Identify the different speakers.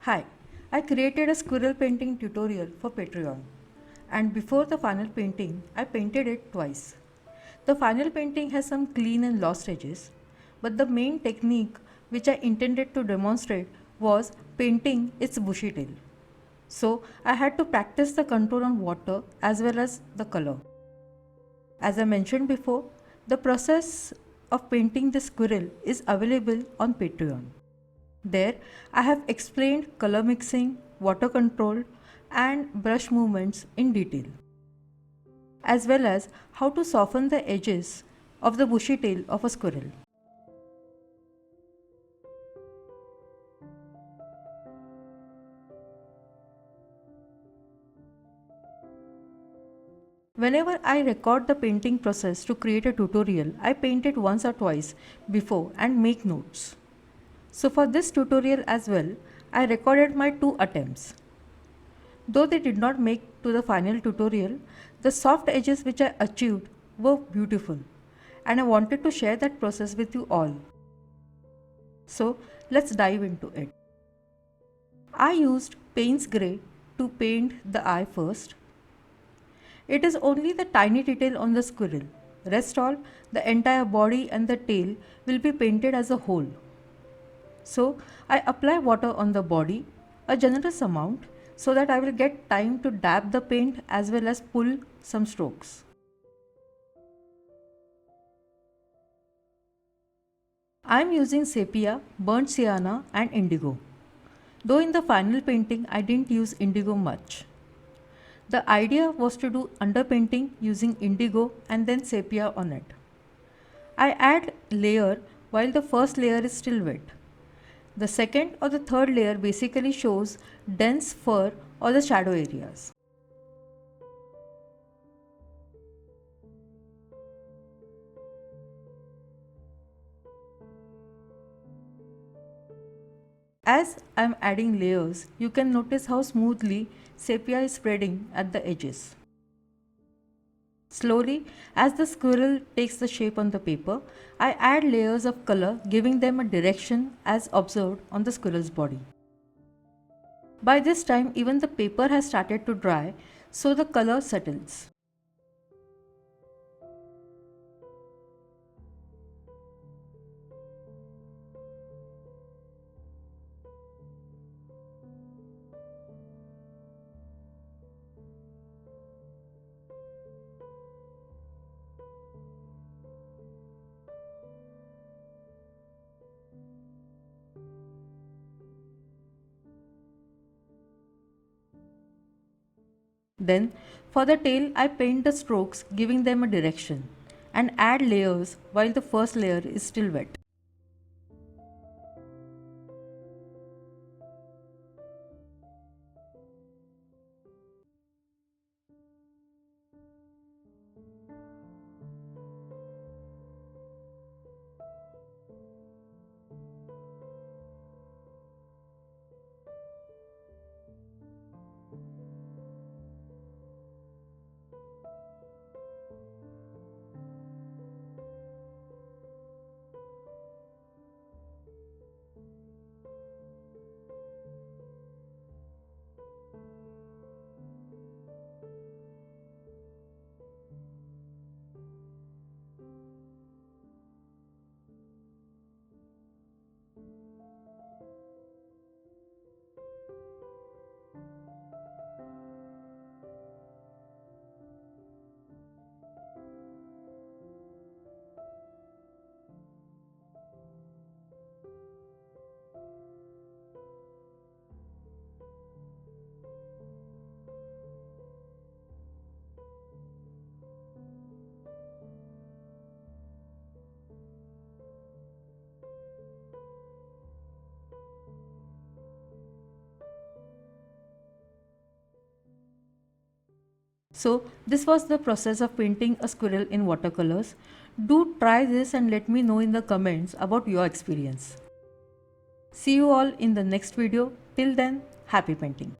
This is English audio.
Speaker 1: Hi, I created a squirrel painting tutorial for Patreon, and before the final painting, I painted it twice. The final painting has some clean and lost edges, but the main technique which I intended to demonstrate was painting its bushy tail. So I had to practice the control on water as well as the color. As I mentioned before, the process of painting the squirrel is available on Patreon. There, I have explained color mixing, water control, and brush movements in detail, as well as how to soften the edges of the bushy tail of a squirrel. Whenever I record the painting process to create a tutorial, I paint it once or twice before and make notes. So for this tutorial as well, I recorded my 2 attempts. Though they did not make to the final tutorial, the soft edges which I achieved were beautiful, and I wanted to share that process with you all. So let's dive into it. I used Payne's Grey to paint the eye first. It is only the tiny detail on the squirrel. Rest all, the entire body and the tail will be painted as a whole. So I apply water on the body, a generous amount, so that I will get time to dab the paint as well as pull some strokes. I am using sepia, burnt sienna and indigo. Though in the final painting I didn't use indigo much. The idea was to do underpainting using indigo and then sepia on it. I add layer while the first layer is still wet. The second or the third layer basically shows dense fur or the shadow areas. As I am adding layers, you can notice how smoothly sepia is spreading at the edges. Slowly, as the squirrel takes the shape on the paper, I add layers of color, giving them a direction as observed on the squirrel's body. By this time, even the paper has started to dry, so the color settles. Then, for the tail, I paint the strokes, giving them a direction, and add layers while the first layer is still wet. So this was the process of painting a squirrel in watercolors. Do try this and let me know in the comments about your experience. See you all in the next video. Till then, happy painting.